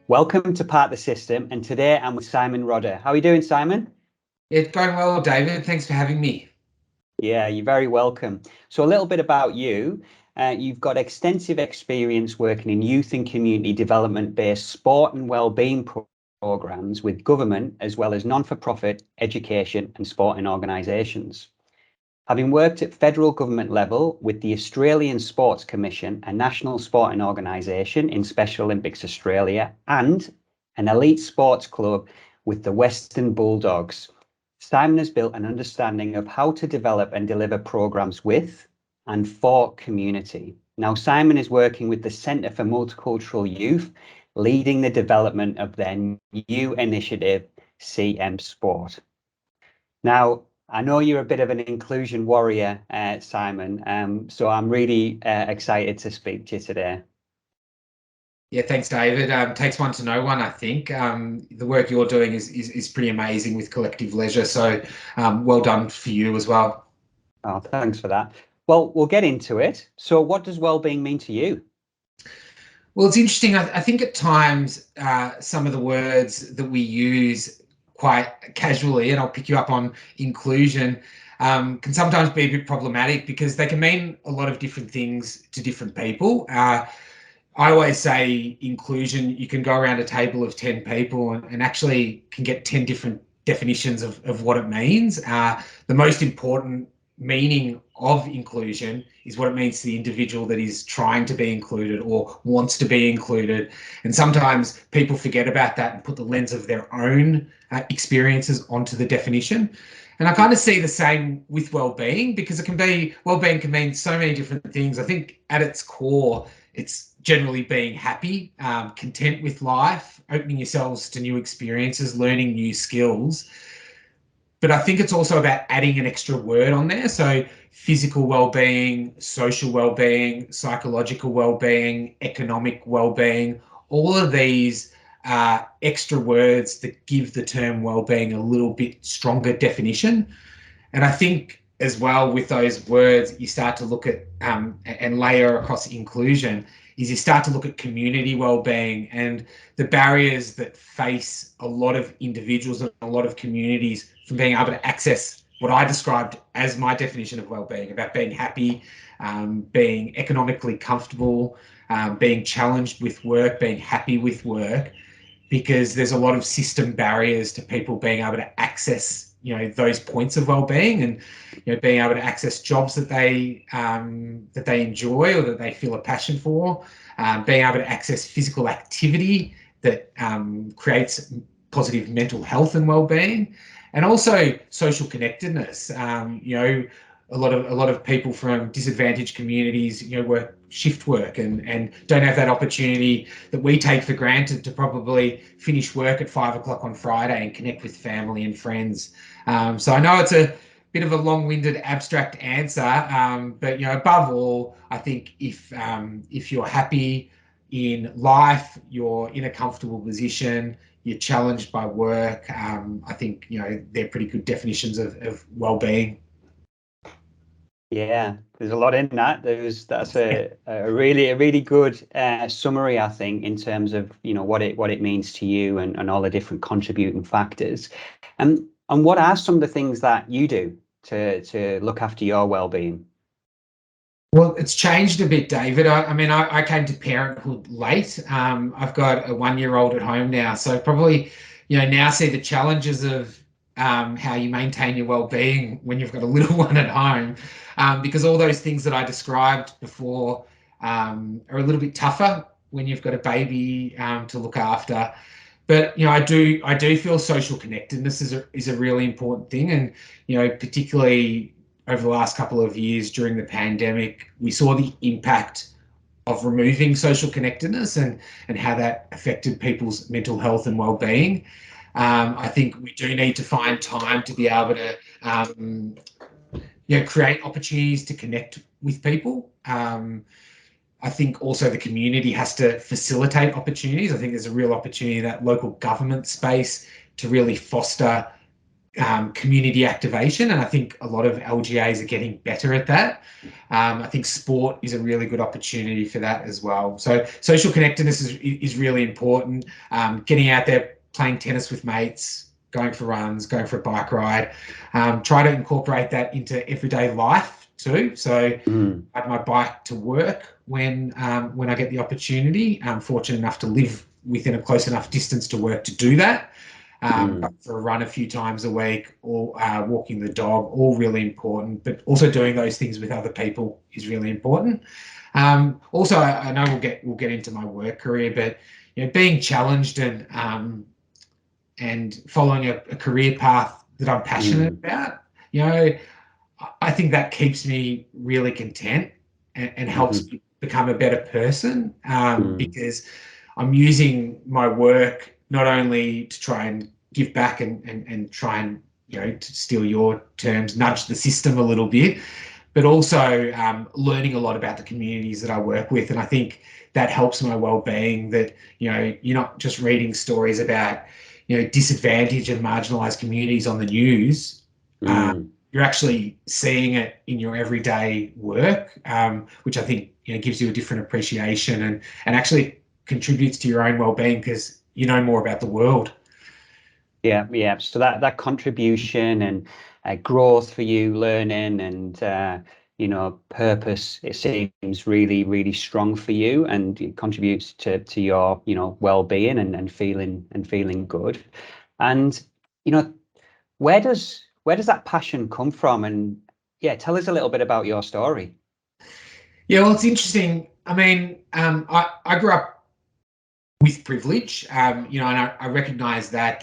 Welcome to Part the System, and today I'm with Simon Rodder. How are you doing, Simon? It's going well, David. Thanks for having me. Yeah, you're very welcome. So a little bit about you. You've got extensive experience working in youth and community development-based sport and wellbeing programs with government as well as non-for-profit education and sporting organisations. Having worked at federal government level with the Australian Sports Commission, a national sporting organisation in Special Olympics Australia, and an elite sports club with the Western Bulldogs, Simon has built an understanding of how to develop and deliver programs with and for community. Now, Simon is working with the Centre for Multicultural Youth, leading the development of their new initiative, CM Sport. Now, I know you're a bit of an inclusion warrior, Simon, so I'm really excited to speak to you today. Yeah, thanks, David. Takes one to know one, I think. The work you're doing is pretty amazing with Collective Leisure, so well done for you as well. Oh, thanks for that. Well, we'll get into it. So what does well-being mean to you? Well, it's interesting. I think at times some of the words that we use quite casually, and I'll pick you up on inclusion, can sometimes be a bit problematic because they can mean a lot of different things to different people. I always say inclusion, you can go around a table of 10 people and actually can get 10 different definitions of what it means. The most important meaning of inclusion is what it means to the individual that is trying to be included or wants to be included. And sometimes people forget about that and put the lens of their own experiences onto the definition. And I kind of see the same with well-being, because well-being can mean so many different things. I think at its core, it's generally being happy, content with life, opening yourselves to new experiences, learning new skills. But I think it's also about adding an extra word on there. So physical well-being, social well-being, psychological well-being, economic well-being, all of these extra words that give the term well-being a little bit stronger definition. And I think as well with those words, you start to look at and layer across inclusion, is you start to look at community well-being and the barriers that face a lot of individuals and a lot of communities from being able to access what I described as my definition of well-being, about being happy, being economically comfortable, being challenged with work, being happy with work, because there's a lot of system barriers to people being able to access those points of well-being, and being able to access jobs that they enjoy or that they feel a passion for, being able to access physical activity that creates positive mental health and well-being, and also social connectedness. A lot of people from disadvantaged communities, work shift work and don't have that opportunity that we take for granted to probably finish work at 5 o'clock on Friday and connect with family and friends. So I know it's a bit of a long-winded abstract answer, but above all, I think if you're happy in life, you're in a comfortable position, you're challenged by work, I think they're pretty good definitions of well-being. Yeah, there's a lot in that. That's a really good summary, I think, in terms of what it means to you and all the different contributing factors. And what are some of the things that you do to look after your well-being? Well, it's changed a bit, David. I came to parenthood late. I've got a 1-year-old at home now, so probably now see the challenges of how you maintain your well-being when you've got a little one at home, because all those things that I described before are a little bit tougher when you've got a baby to look after. But I do feel social connectedness is a really important thing, and particularly over the last couple of years during the pandemic, we saw the impact of removing social connectedness and how that affected people's mental health and well-being. I think we do need to find time to be able to create opportunities to connect with people. I think also the community has to facilitate opportunities. I think there's a real opportunity in that local government space to really foster community activation, and I think a lot of LGAs are getting better at that. I think sport is a really good opportunity for that as well. So social connectedness is really important. Getting out there, playing tennis with mates, going for runs, going for a bike ride. Try to incorporate that into everyday life too. So I have my bike to work when I get the opportunity. I'm fortunate enough to live within a close enough distance to work to do that. For a run a few times a week, or walking the dog, all really important. But also doing those things with other people is really important. Also, I know we'll get into my work career, but being challenged and following a career path that I'm passionate about, I think that keeps me really content and helps me become a better person, because I'm using my work not only to try and give back and try and, to steal your terms, nudge the system a little bit, but also learning a lot about the communities that I work with. And I think that helps my well-being, that, you're not just reading stories about, disadvantaged and marginalized communities on the news. You're actually seeing it in your everyday work, which I think, gives you a different appreciation and actually contributes to your own well-being, because you know more about the world. Yeah. So that contribution and growth for you, learning and purpose, it seems really, really strong for you, and it contributes to your well-being and feeling good. And where does that passion come from? And yeah, tell us a little bit about your story. Yeah, well, it's interesting. I mean, I grew up with privilege, and I recognise that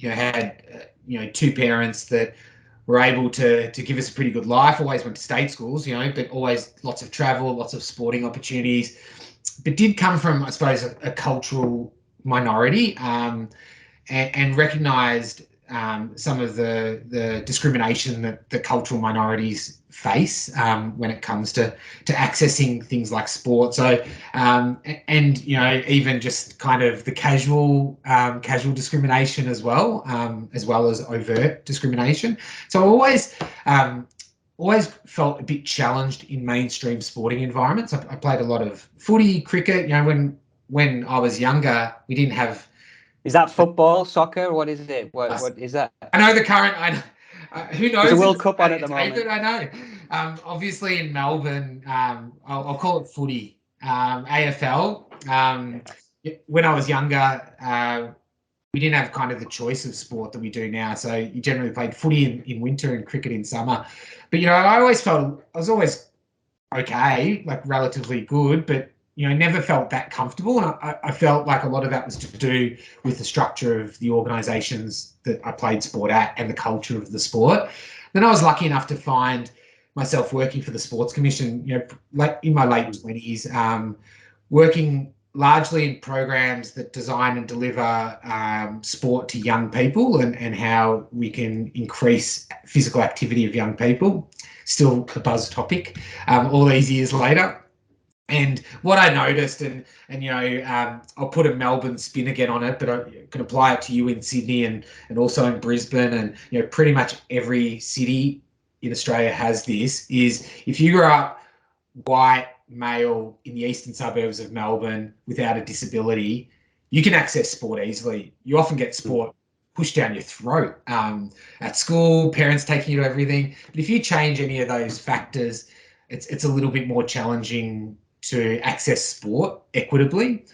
had two parents that were able to give us a pretty good life. Always went to state schools, but always lots of travel, lots of sporting opportunities. But did come from, I suppose, a cultural minority, and recognised some of the discrimination that the cultural minorities face when it comes to accessing things like sport. So and even just kind of the casual discrimination as well as overt discrimination. So I always felt a bit challenged in mainstream sporting environments. I played a lot of footy, cricket. When I was younger, we didn't have. Is that football, soccer? What is it? What is that? I know the current. Who knows? There's a World Cup on at the moment. David, I know. Obviously in Melbourne, I'll call it footy, AFL. When I was younger, we didn't have kind of the choice of sport that we do now. So you generally played footy in winter and cricket in summer. But I always felt I was always okay, like relatively good, but never felt that comfortable. And I felt like a lot of that was to do with the structure of the organisations that I played sport at and the culture of the sport. Then I was lucky enough to find myself working for the Sports Commission, like in my late 20s, working largely in programs that design and deliver sport to young people, and how we can increase physical activity of young people. Still a buzz topic all these years later. And what I noticed, and I'll put a Melbourne spin again on it, but I can apply it to you in Sydney and also in Brisbane, and pretty much every city in Australia has this, is if you grow up white, male in the eastern suburbs of Melbourne without a disability, you can access sport easily. You often get sport pushed down your throat at school, parents taking you to everything. But if you change any of those factors, it's a little bit more challenging to access sport equitably.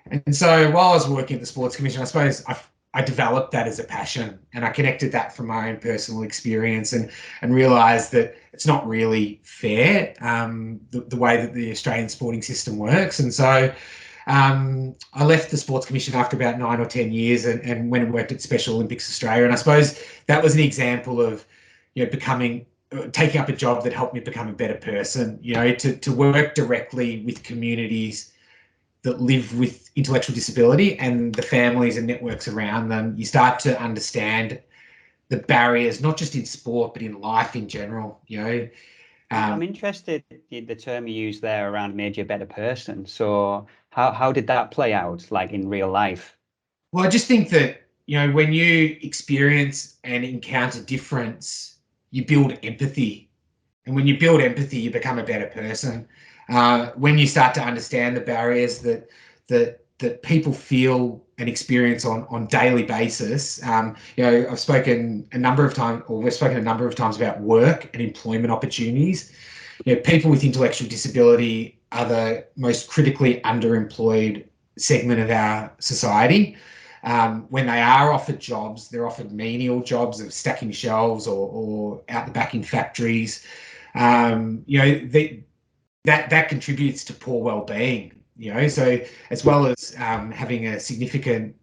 And so while I was working at the Sports Commission, I suppose I developed that as a passion, and I connected that from my own personal experience, and realised that it's not really fair, the way that the Australian sporting system works. And so I left the Sports Commission after about 9 or 10 years and went and worked at Special Olympics Australia. And I suppose that was an example of taking up a job that helped me become a better person, to work directly with communities that live with intellectual disability and the families and networks around them. You start to understand the barriers, not just in sport, but in life in general. I'm interested in the term you used there around made you a better person. So how did that play out, like in real life? Well, I just think that, when you experience and encounter difference, you build empathy. And when you build empathy, you become a better person. When you start to understand the barriers that people feel and experience on daily basis. I've spoken a number of times, or we've spoken a number of times about work and employment opportunities. People with intellectual disability are the most critically underemployed segment of our society. When they are offered jobs, they're offered menial jobs of stacking shelves or out the back in factories. That contributes to poor well-being. So as well as having a significant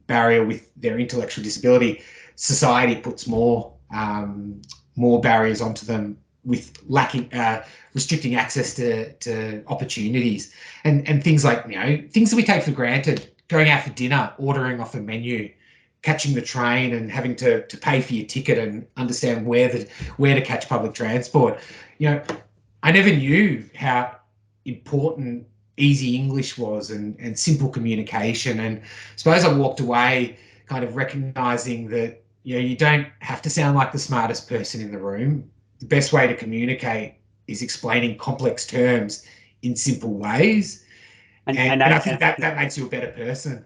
barrier with their intellectual disability, society puts more barriers onto them with restricting access to opportunities and things like things that we take for granted. Going out for dinner, ordering off a menu, catching the train and having to pay for your ticket and understand where to catch public transport. I never knew how important easy English was and simple communication. And I suppose I walked away kind of recognizing that you don't have to sound like the smartest person in the room. The best way to communicate is explaining complex terms in simple ways. And I think that makes you a better person.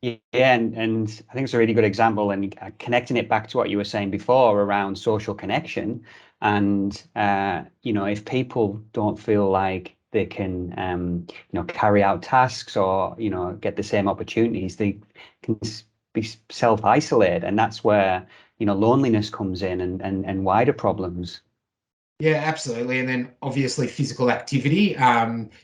Yeah, and I think it's a really good example, and connecting it back to what you were saying before around social connection. And if people don't feel like they can carry out tasks or get the same opportunities, they can be self-isolate, and that's where loneliness comes in and wider problems. Yeah, absolutely. And then obviously physical activity,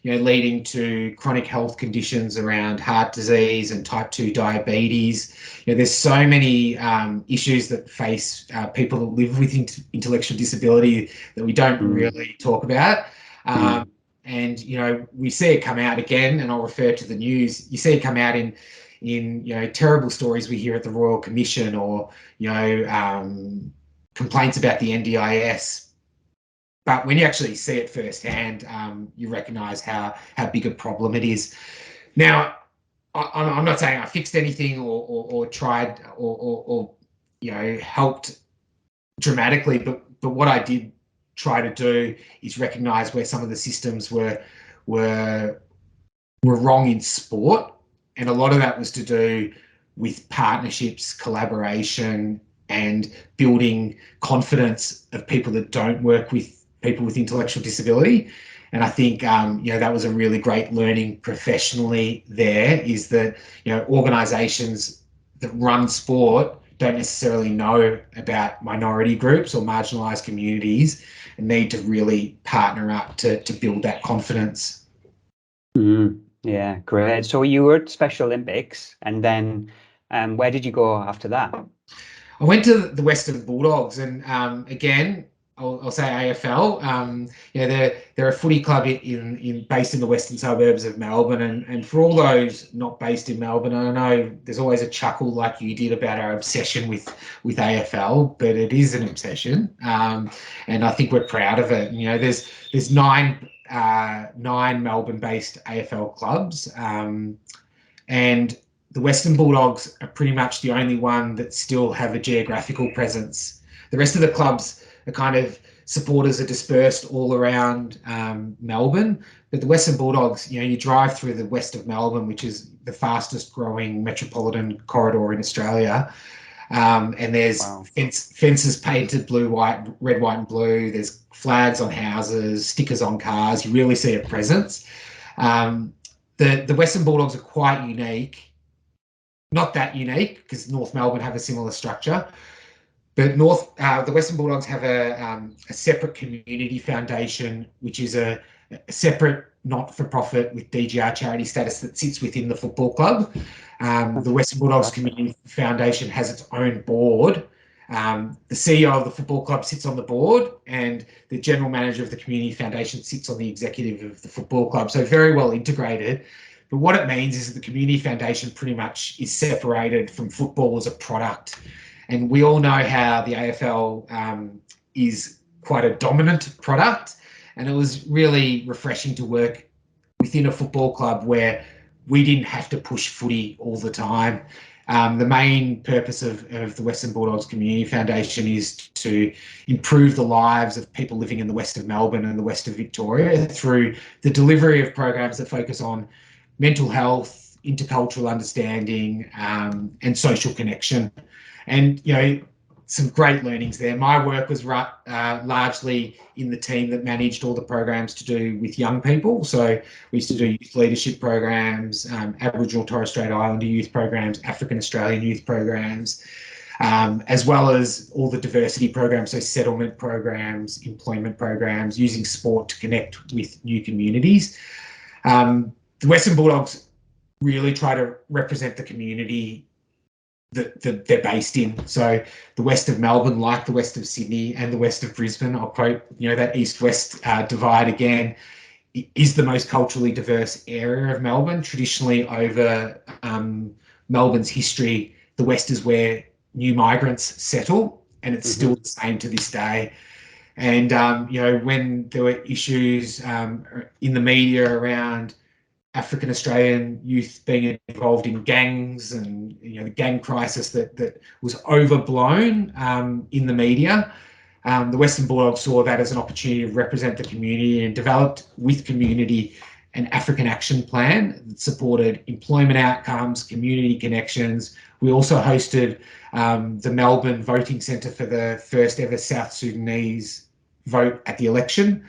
leading to chronic health conditions around heart disease and type 2 diabetes. There's so many issues that face people that live with intellectual disability that we don't really talk about. And, we see it come out again, and I'll refer to the news. You see it come out in terrible stories we hear at the Royal Commission, or, complaints about the NDIS. But when you actually see it firsthand, you recognise how big a problem it is. Now, I'm not saying I fixed anything or tried or helped dramatically, but what I did try to do is recognise where some of the systems were wrong in sport, and a lot of that was to do with partnerships, collaboration, and building confidence of people that don't work with people with intellectual disability. And I think that was a really great learning professionally there, is that organisations that run sport don't necessarily know about minority groups or marginalised communities, and need to really partner up to build that confidence. Yeah, great. So you were at Special Olympics, and then where did you go after that? I went to the Western Bulldogs, and again, I'll say AFL. They're a footy club based in the western suburbs of Melbourne, and for all those not based in Melbourne, I know there's always a chuckle like you did about our obsession with AFL, but it is an obsession, and I think we're proud of it. There's nine Melbourne-based AFL clubs, and the Western Bulldogs are pretty much the only one that still have a geographical presence. The rest of the clubs are kind of supporters are dispersed all around Melbourne, but the Western Bulldogs, you drive through the west of Melbourne, which is the fastest growing metropolitan corridor in Australia, and there's fences painted blue, white, red, white and blue. There's flags on houses, stickers on cars. You really see a presence. The Western Bulldogs are quite unique. Not that unique, because North Melbourne have a similar structure, but the Western Bulldogs have a separate community foundation, which is a separate not-for-profit with DGR charity status that sits within the football club. The Western Bulldogs Community Foundation has its own board. The CEO of the football club sits on the board, and the general manager of the community foundation sits on the executive of the football club. So very well integrated. But what it means is that the community foundation pretty much is separated from football as a product. And we all know how the AFL is quite a dominant product. And it was really refreshing to work within a football club where we didn't have to push footy all the time. The main purpose of the Western Bulldogs Community Foundation is to improve the lives of people living in the west of Melbourne and the west of Victoria through the delivery of programs that focus on mental health, intercultural understanding, and social connection. And, some great learnings there. My work was largely in the team that managed all the programs to do with young people. So we used to do youth leadership programs, Aboriginal Torres Strait Islander youth programs, African Australian youth programs, as well as all the diversity programs, so settlement programs, employment programs, using sport to connect with new communities. The Western Bulldogs really try to represent the community that they're based in. So the west of Melbourne, like the west of Sydney and the west of Brisbane, I'll quote, that east-west divide again, is the most culturally diverse area of Melbourne. Traditionally, over Melbourne's history, the west is where new migrants settle, and it's still the same to this day. And, when there were issues in the media around African Australian youth being involved in gangs and the gang crisis that was overblown in the media. The Western Bulldogs saw that as an opportunity to represent the community and developed with community an African action plan that supported employment outcomes, community connections. We also hosted the Melbourne Voting Centre for the first ever South Sudanese vote at the election.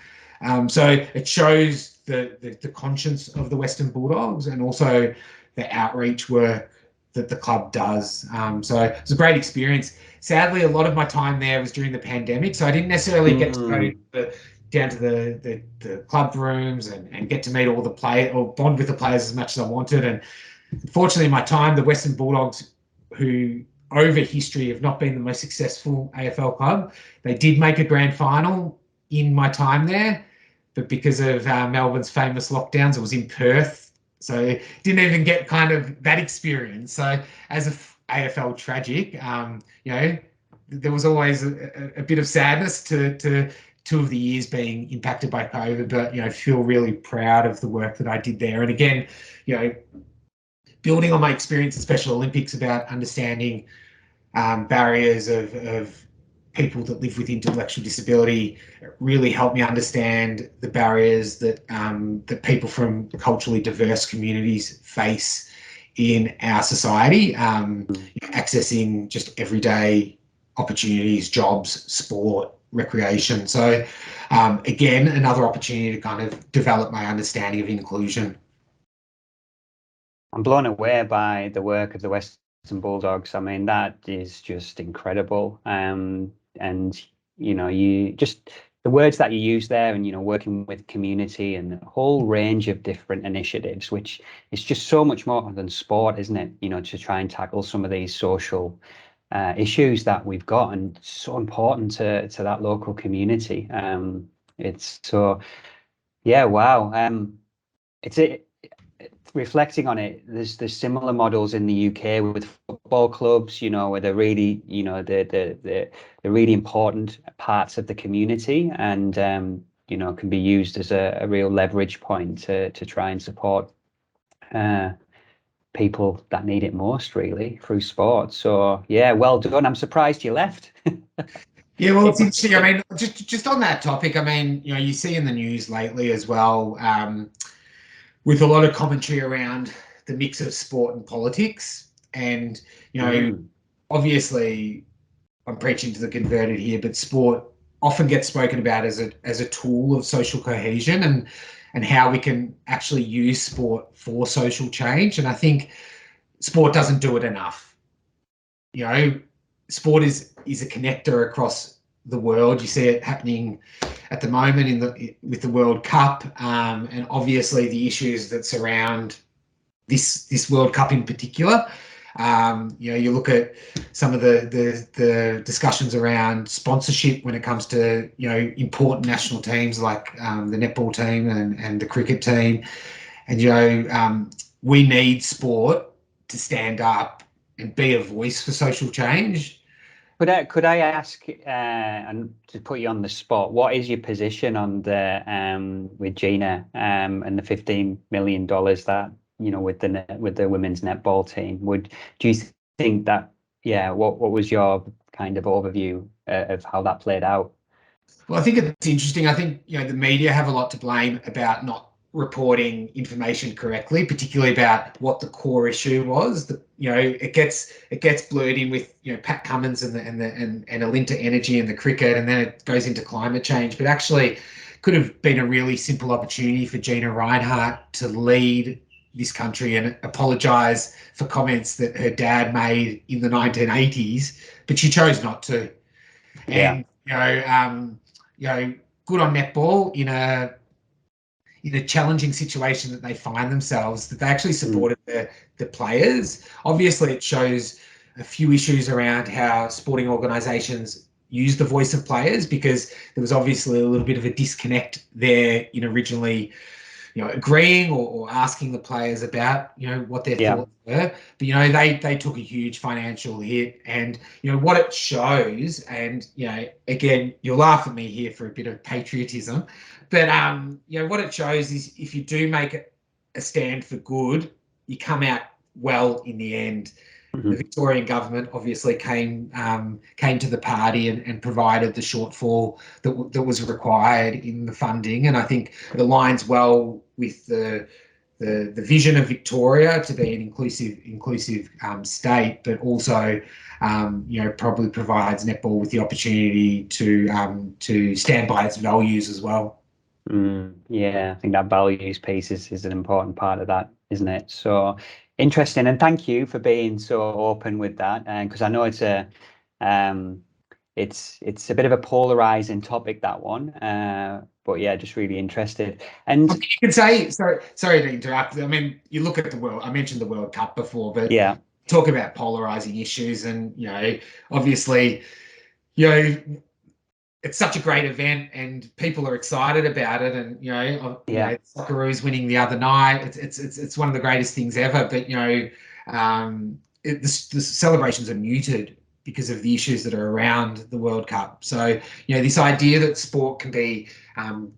So it shows the conscience of the Western Bulldogs and also the outreach work that the club does. So it was a great experience. Sadly, a lot of my time there was during the pandemic, so I didn't necessarily get to go down to the club rooms and get to meet all the players or bond with the players as much as I wanted. And unfortunately, my time, the Western Bulldogs, who over history have not been the most successful AFL club, they did make a grand final in my time there. But because of Melbourne's famous lockdowns, it was in Perth. So didn't even get kind of that experience. So as a AFL tragic, there was always a bit of sadness to 2 of the years being impacted by COVID, but, feel really proud of the work that I did there. And again, building on my experience at Special Olympics about understanding barriers of people that live with intellectual disability really helped me understand the barriers that that people from culturally diverse communities face in our society, accessing just everyday opportunities, jobs, sport, recreation. So again, another opportunity to kind of develop my understanding of inclusion. I'm blown away by the work of the Western Bulldogs. I mean, that is just incredible. And you just the words that you use there, and working with community and a whole range of different initiatives, which is just so much more than sport, isn't it? To try and tackle some of these social issues that we've got, and so important to that local community. It's so, yeah, wow. Reflecting on it, there's similar models in the UK with football clubs, where they're really, the really important parts of the community, and can be used as a real leverage point to try and support people that need it most, really, through sport. So yeah, well done. I'm surprised you left. Yeah, well, it's interesting. I mean, just on that topic, I mean, you see in the news lately as well, with a lot of commentary around the mix of sport and politics. And, obviously I'm preaching to the converted here, but sport often gets spoken about as a tool of social cohesion and how we can actually use sport for social change. And I think sport doesn't do it enough. Sport is a connector across the world. You see it happening at the moment with the World Cup, and obviously the issues that surround this World Cup in particular. You look at some of the discussions around sponsorship when it comes to important national teams like the netball team and the cricket team, and we need sport to stand up and be a voice for social change. Could I ask, and to put you on the spot, what is your position on the with Gina and the $15 million that with the women's netball team? Do you think that, yeah, what was your kind of overview of how that played out? Well, I think it's interesting. I think, the media have a lot to blame about not reporting information correctly, particularly about what the core issue was. It gets blurred in with Pat Cummins and Alinta Energy and the cricket, and then it goes into climate change. But actually, could have been a really simple opportunity for Gina Reinhart to lead this country and apologise for comments that her dad made in the 1980s, but she chose not to. Yeah. And good on netball in a challenging situation that they find themselves, that they actually supported the players. Obviously, it shows a few issues around how sporting organisations use the voice of players, because there was obviously a little bit of a disconnect there in originally agreeing or asking the players about what their thoughts were. But they took a huge financial hit, and what it shows, and again, you'll laugh at me here for a bit of patriotism, but what it shows is, if you do make a stand for good, you come out well in the end. The Victorian government obviously came to the party and provided the shortfall that was required in the funding, and I think it aligns well with the vision of Victoria to be an inclusive state, but also probably provides netball with the opportunity to stand by its values as well. Yeah, I think that values piece is an important part of that, isn't it? So interesting, and thank you for being so open with that, and because I know it's a bit of a polarizing topic, that one, but yeah, just really interested. And you can say, sorry to interrupt, I mean, you look at the world, I mentioned the World Cup before, but yeah, talk about polarizing issues, and obviously it's such a great event and people are excited about it, and Socceroos winning the other night, it's one of the greatest things ever, but the celebrations are muted because of the issues that are around the World Cup. So this idea that sport can be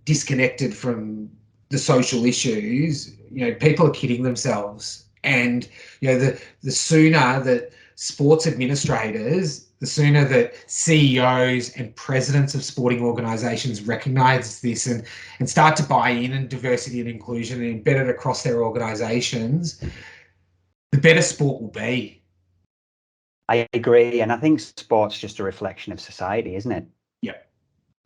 disconnected from the social issues, people are kidding themselves. And the sooner that sports administrators, the sooner that CEOs and presidents of sporting organisations recognise this and start to buy in diversity and inclusion and embed it across their organisations, the better sport will be. I agree, and I think sport's just a reflection of society, isn't it? Yeah.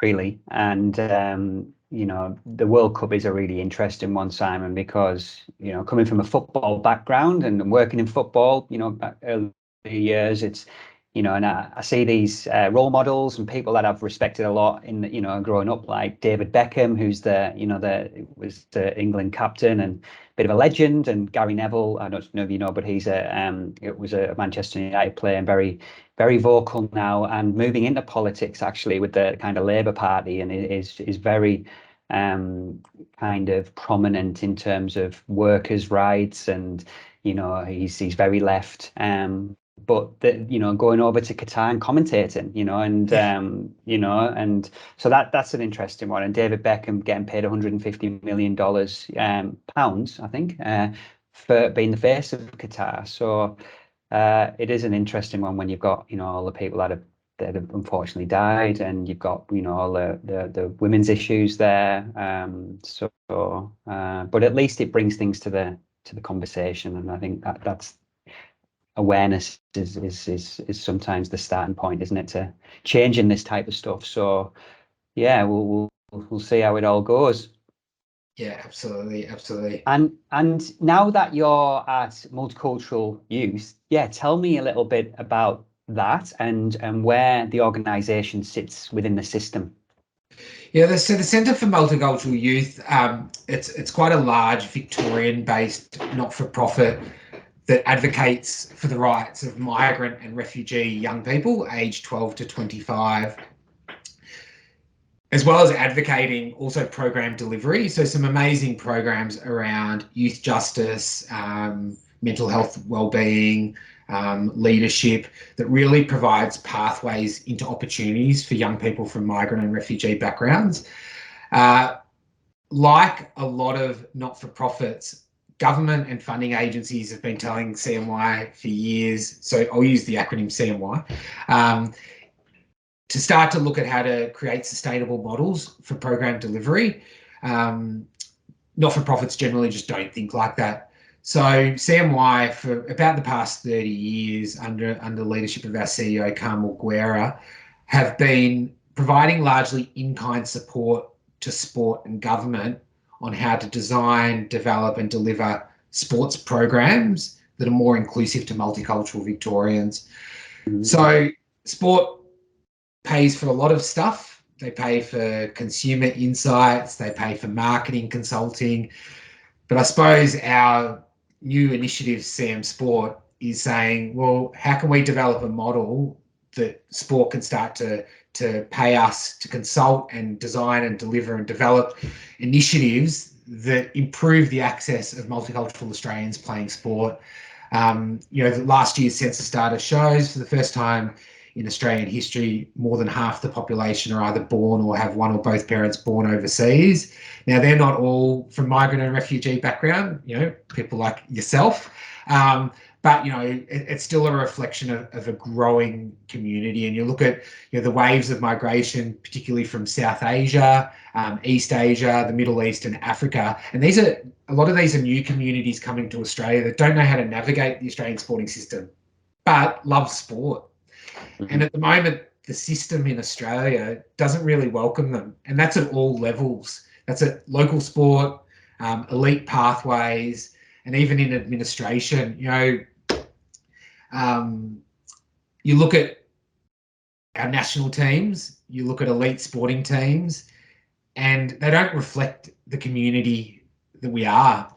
Really, and the World Cup is a really interesting one, Simon, because coming from a football background and working in football, back early years, it's and I see these role models and people that I've respected a lot in growing up, like David Beckham, who's was the England captain and bit of a legend, and Gary Neville, I don't know if you know, but he's it was a Manchester United player and very, very vocal now, and moving into politics actually with the kind of Labour Party, and is very kind of prominent in terms of workers' rights, and he's very left, but going over to Qatar and commentating, and so that's an interesting one. And David Beckham getting paid $150 million pounds, I think, for being the face of Qatar. So it is an interesting one when you've got all the people that have unfortunately died, and you've got all the women's issues there. But at least it brings things to the conversation, and I think that's awareness is sometimes the starting point, isn't it, to changing this type of stuff. So yeah, we'll see how it all goes. Yeah, absolutely. And now that you're at Multicultural Youth, yeah, tell me a little bit about that and where the organisation sits within the system. Yeah, so the Centre for Multicultural Youth, it's quite a large Victorian-based not-for-profit that advocates for the rights of migrant and refugee young people aged 12 to 25, as well as advocating also program delivery. So some amazing programs around youth justice, mental health, wellbeing, leadership, that really provides pathways into opportunities for young people from migrant and refugee backgrounds. Like a lot of not-for-profits, government and funding agencies have been telling CMY for years, so I'll use the acronym CMY, to start to look at how to create sustainable models for program delivery. Not-for-profits generally just don't think like that. So CMY, for about the past 30 years, under the leadership of our CEO, Carmel Guerra, have been providing largely in-kind support to sport and government on how to design, develop and deliver sports programs that are more inclusive to multicultural Victorians. Mm-hmm. So sport pays for a lot of stuff. They pay for consumer insights, they pay for marketing consulting. But I suppose our new initiative, CM Sport, is saying, well, how can we develop a model that sport can start to pay us to consult and design and deliver and develop initiatives that improve the access of multicultural Australians playing sport. Last year's census data shows, for the first time in Australian history, more than half the population are either born or have one or both parents born overseas. Now, they're not all from migrant and refugee background, people like yourself. But, it's still a reflection of a growing community. And you look at the waves of migration, particularly from South Asia, East Asia, the Middle East and Africa. And a lot of these are new communities coming to Australia that don't know how to navigate the Australian sporting system, but love sport. Mm-hmm. And at the moment, the system in Australia doesn't really welcome them. And that's at all levels. That's at local sport, elite pathways, and even in administration. You look at our national teams, you look at elite sporting teams, and they don't reflect the community that we are.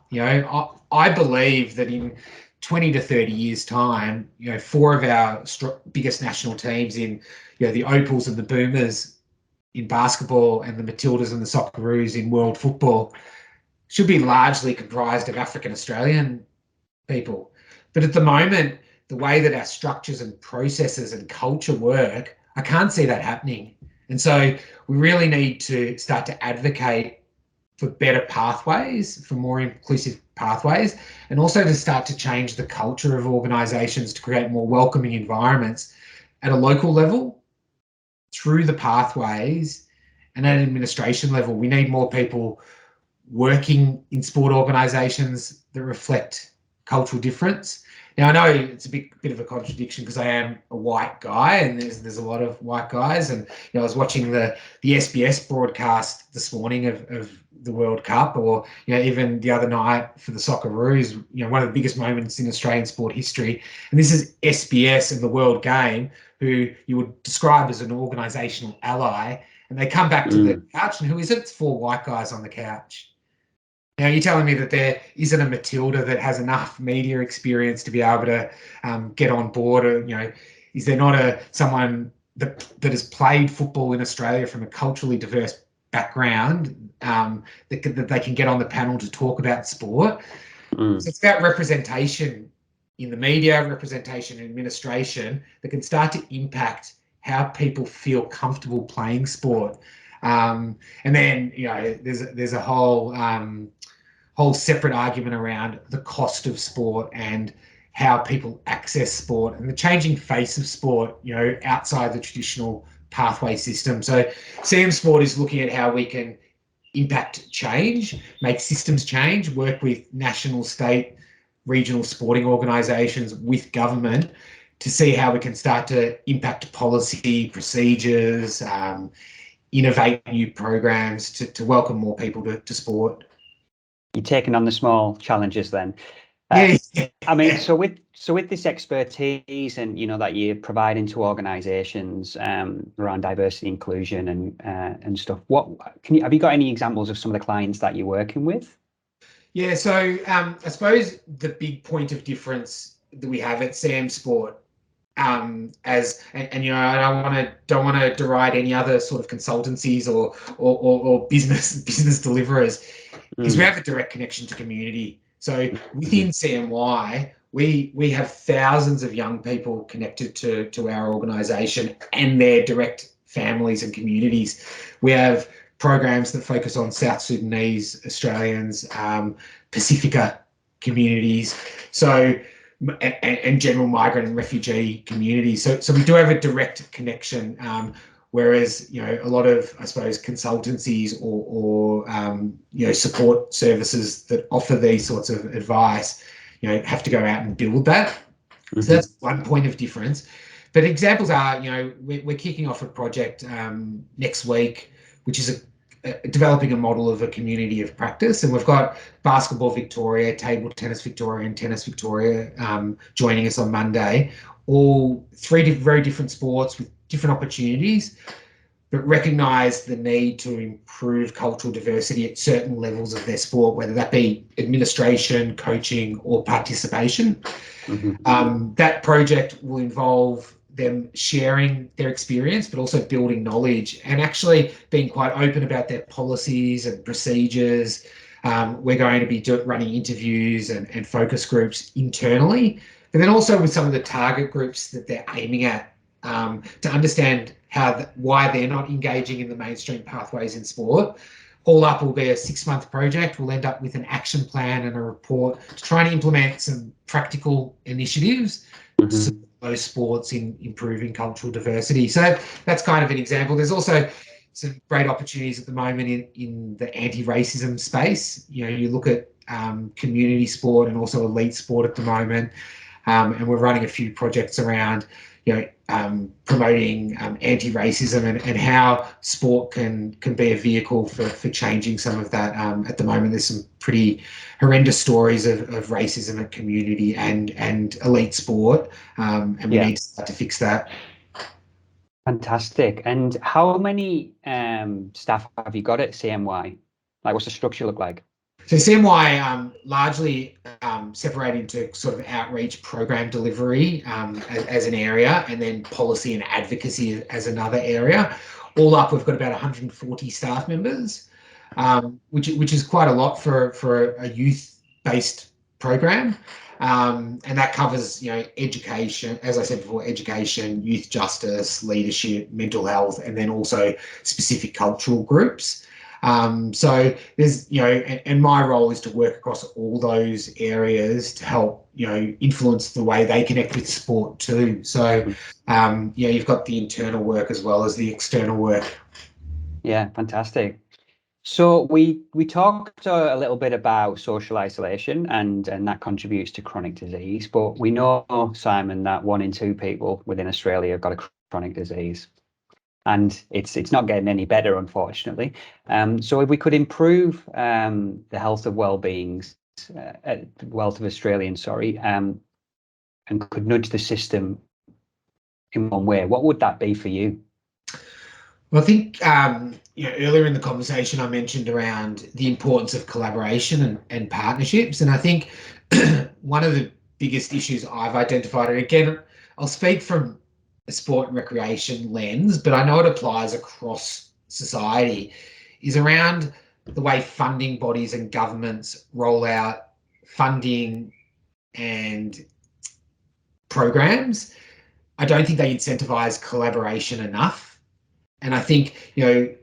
I believe that in 20 to 30 years time, 4 of our biggest national teams in, the Opals and the Boomers in basketball and the Matildas and the Socceroos in world football should be largely comprised of African Australian people. But at the moment, the way that our structures and processes and culture work, I can't see that happening. And so we really need to start to advocate for better pathways, for more inclusive pathways, and also to start to change the culture of organisations to create more welcoming environments at a local level, through the pathways, and at an administration level. We need more people working in sport organisations that reflect cultural difference. Now, I know it's a bit of a contradiction because I am a white guy, and there's a lot of white guys. And I was watching the SBS broadcast this morning of the World Cup, or even the other night for the Socceroos, one of the biggest moments in Australian sport history. And this is SBS and the World Game, who you would describe as an organisational ally, and they come back to the couch, and who is it? It's 4 white guys on the couch. Now, you're telling me that there isn't a Matilda that has enough media experience to be able to get on board? Or, is there not someone that has played football in Australia from a culturally diverse background that they can get on the panel to talk about sport? So it's about representation in the media, representation in administration that can start to impact how people feel comfortable playing sport. And then, there's a whole separate argument around the cost of sport and how people access sport and the changing face of sport, outside the traditional pathway system. So CM Sport is looking at how we can impact change, make systems change, work with national, state, regional sporting organisations, with government, to see how we can start to impact policy, procedures, innovate new programs to welcome more people to sport. You're taking on the small challenges then. I mean, so with this expertise and that you're providing to organisations around diversity, inclusion, and stuff, have you got any examples of some of the clients that you're working with? Yeah, so I suppose the big point of difference that we have at CM Sport, I don't want to deride any other sort of consultancies or business deliverers, is we have a direct connection to community. So within CMY, we have thousands of young people connected to our organisation and their direct families and communities. We have programs that focus on South Sudanese Australians, Pacifica communities, and general migrant and refugee communities. So we do have a direct connection, whereas a lot of, I suppose, consultancies or support services that offer these sorts of advice, have to go out and build that. Mm-hmm. So that's one point of difference. But examples are, we're kicking off a project next week, which is developing a model of a community of practice, and we've got Basketball Victoria, Table Tennis Victoria, and Tennis Victoria joining us on Monday. All three very different sports with different opportunities, but recognise the need to improve cultural diversity at certain levels of their sport, whether that be administration, coaching, or participation. Mm-hmm. That project will involve them sharing their experience, but also building knowledge and actually being quite open about their policies and procedures. We're going to be running interviews and focus groups internally, but then also with some of the target groups that they're aiming at, to understand why they're not engaging in the mainstream pathways in sport. All up will be a 6-month project. We'll end up with an action plan and a report to try and implement some practical initiatives to support those sports in improving cultural diversity. So that's kind of an example. There's also some great opportunities at the moment in the anti-racism space. You look at community sport and also elite sport at the moment, and we're running a few projects around promoting anti-racism and how sport can be a vehicle for changing some of that. At the moment, there's some pretty horrendous stories of racism at community and elite sport, and we need to start to fix that. Fantastic. And how many staff have you got at CMY? Like, what's the structure look like? So CMY largely separated into sort of outreach, program delivery as an area, and then policy and advocacy as another area. All up, we've got about 140 staff members, which is quite a lot for a youth-based program. And that covers, education, as I said before, education, youth justice, leadership, mental health, and then also specific cultural groups. So there's, and my role is to work across all those areas to help, influence the way they connect with sport too. So, you've got the internal work as well as the external work. Yeah, fantastic. So we talked a little bit about social isolation and that contributes to chronic disease, but we know, Simon, that 1 in 2 people within Australia have got a chronic disease. And it's not getting any better, unfortunately. So if we could improve the health of well-being, wealth of Australians, and could nudge the system in one way, what would that be for you? Well, I think earlier in the conversation I mentioned around the importance of collaboration and partnerships, and I think one of the biggest issues I've identified, and again, I'll speak from a sport and recreation lens, but I know it applies across society, is around the way funding bodies and governments roll out funding and programs. I don't think they incentivize collaboration enough. And I think,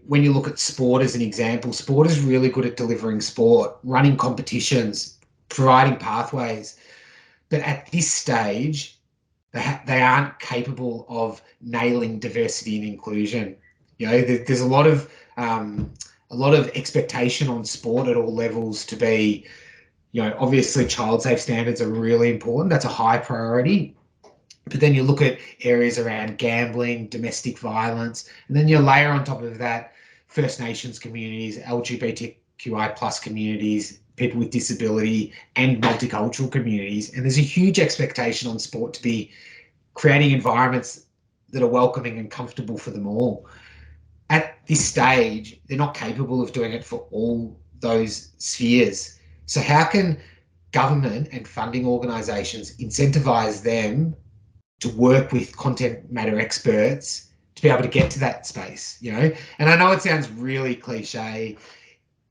when you look at sport as an example, sport is really good at delivering sport, running competitions, providing pathways. But at this stage, they aren't capable of nailing diversity and inclusion. There's a lot of expectation on sport at all levels to be, obviously child safe standards are really important. That's a high priority. But then you look at areas around gambling, domestic violence, and then you layer on top of that First Nations communities, LGBTQI plus communities, people with disability, and multicultural communities. And there's a huge expectation on sport to be creating environments that are welcoming and comfortable for them all. At this stage, they're not capable of doing it for all those spheres. So how can government and funding organisations incentivise them to work with content matter experts to be able to get to that space, And I know it sounds really cliche.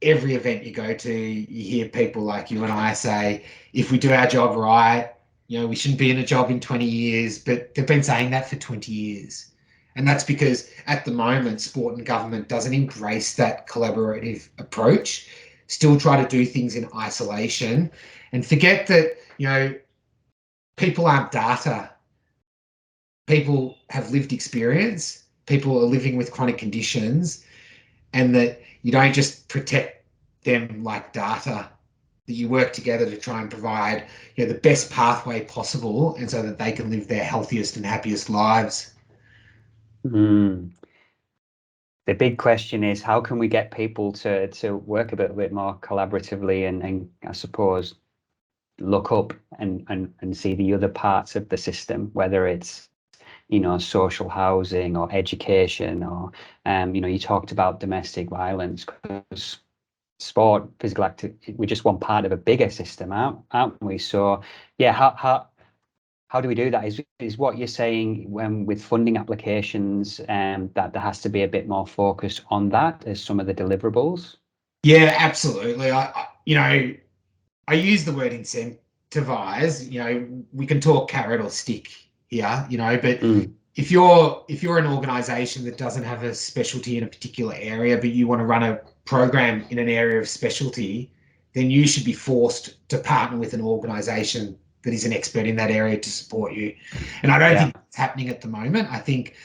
Every event you go to, you hear people like you and I say, if we do our job right, we shouldn't be in a job in 20 years, but they've been saying that for 20 years. And that's because at the moment, sport and government doesn't embrace that collaborative approach. still try to do things in isolation and forget that, people aren't data. People have lived experience. People are living with chronic conditions, and that you don't just protect them like data, that you work together to try and provide the best pathway possible, and so that they can live their healthiest and happiest lives. The big question is, how can we get people to work a bit more collaboratively and I suppose look up and see the other parts of the system, whether it's social housing or education, or you talked about domestic violence, because sport, physical activity, we're just one part of a bigger system, aren't we? So yeah, how do we do that? Is what you're saying, when with funding applications, that there has to be a bit more focus on that as some of the deliverables? Yeah, absolutely. I use the word incentivize. We can talk carrot or stick here, but if you're an organization that doesn't have a specialty in a particular area, but you want to run a program in an area of specialty, then you should be forced to partner with an organization that is an expert in that area to support you. And I don't think it's happening at the moment. I think,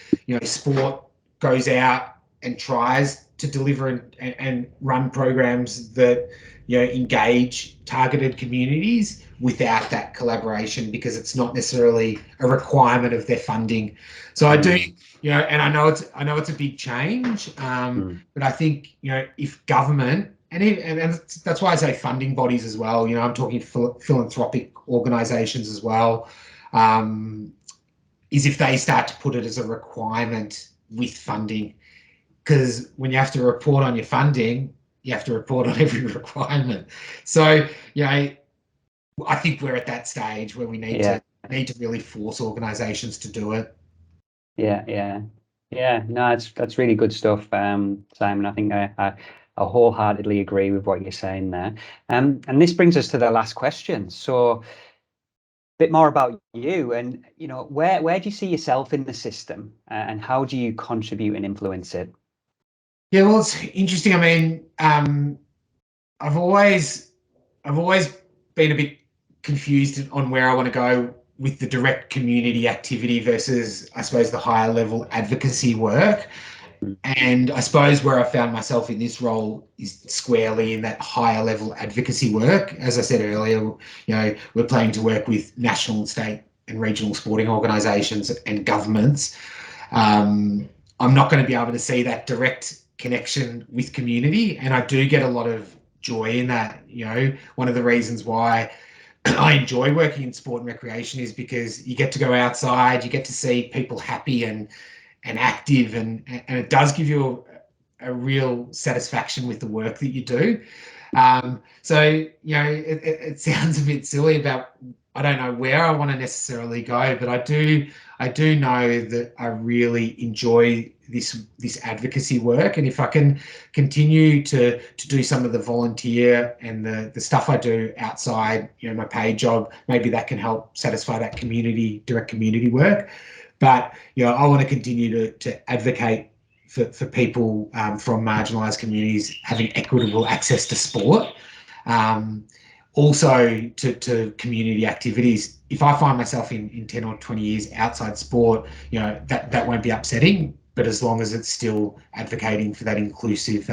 sport goes out and tries to deliver and run programs that engage targeted communities without that collaboration, because it's not necessarily a requirement of their funding. So I do, and I know it's a big change, but I think if government and that's why I say funding bodies as well. I'm talking philanthropic organisations as well. Is if they start to put it as a requirement with funding, because when you have to report on your funding, you have to report on every requirement. So, I think we're at that stage where we need to really force organisations to do it. Yeah. No, that's really good stuff, Simon. I think I wholeheartedly agree with what you're saying there. And this brings us to the last question. So, a bit more about you, and where do you see yourself in the system, and how do you contribute and influence it? Yeah, well, it's interesting. I mean, I've always been a bit confused on where I want to go with the direct community activity versus, I suppose, the higher level advocacy work. And I suppose where I found myself in this role is squarely in that higher level advocacy work. As I said earlier, we're planning to work with national, state and regional sporting organisations and governments. I'm not going to be able to see that direct connection with community, and I do get a lot of joy in that. One of the reasons why I enjoy working in sport and recreation is because you get to go outside, you get to see people happy and active, and it does give you a real satisfaction with the work that you do. So it sounds a bit silly about, I don't know where I want to necessarily go, but I do know that I really enjoy this advocacy work, and if I can continue to do some of the volunteer and the stuff I do outside my paid job, maybe that can help satisfy that direct community work. But I want to continue to advocate for people from marginalised communities having equitable access to sport. Also to community activities. If I find myself in 10 or 20 years outside sport, that won't be upsetting, but as long as it's still advocating for that inclusive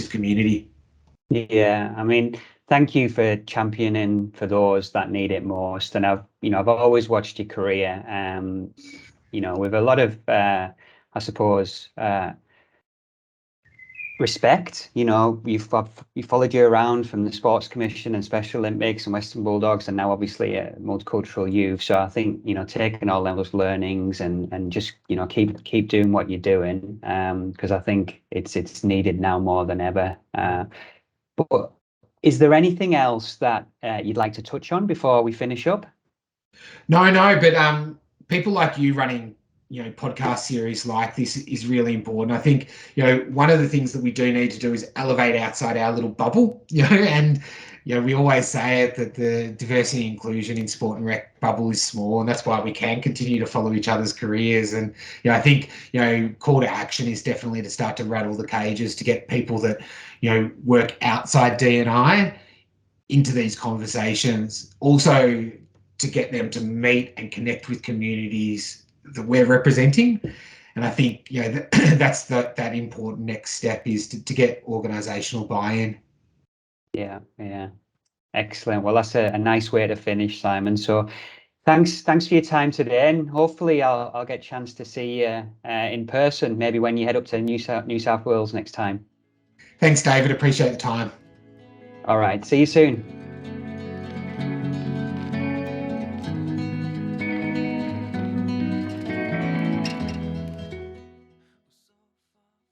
community. Yeah, I mean, thank you for championing for those that need it most. And I've always watched your career, with a lot of, I suppose, respect. You followed you around from the Sports Commission and Special Olympics and Western Bulldogs, and now obviously Multicultural Youth. So I think taking all those learnings and just keep doing what you're doing, because I think it's needed now more than ever. But is there anything else that you'd like to touch on before we finish up? No, but people like you running podcast series like this is really important. I think one of the things that we do need to do is elevate outside our little bubble, and we always say it that the diversity and inclusion in sport and rec bubble is small, and that's why we can continue to follow each other's careers. And I think call to action is definitely to start to rattle the cages, to get people that work outside D&I into these conversations, also to get them to meet and connect with communities that we're representing. And I think that's that important next step, is to get organisational buy-in. Yeah. Excellent. Well, that's a nice way to finish, Simon. So thanks for your time today, and hopefully I'll get a chance to see you in person, maybe when you head up to New South Wales next time. Thanks, David. Appreciate the time. All right. See you soon.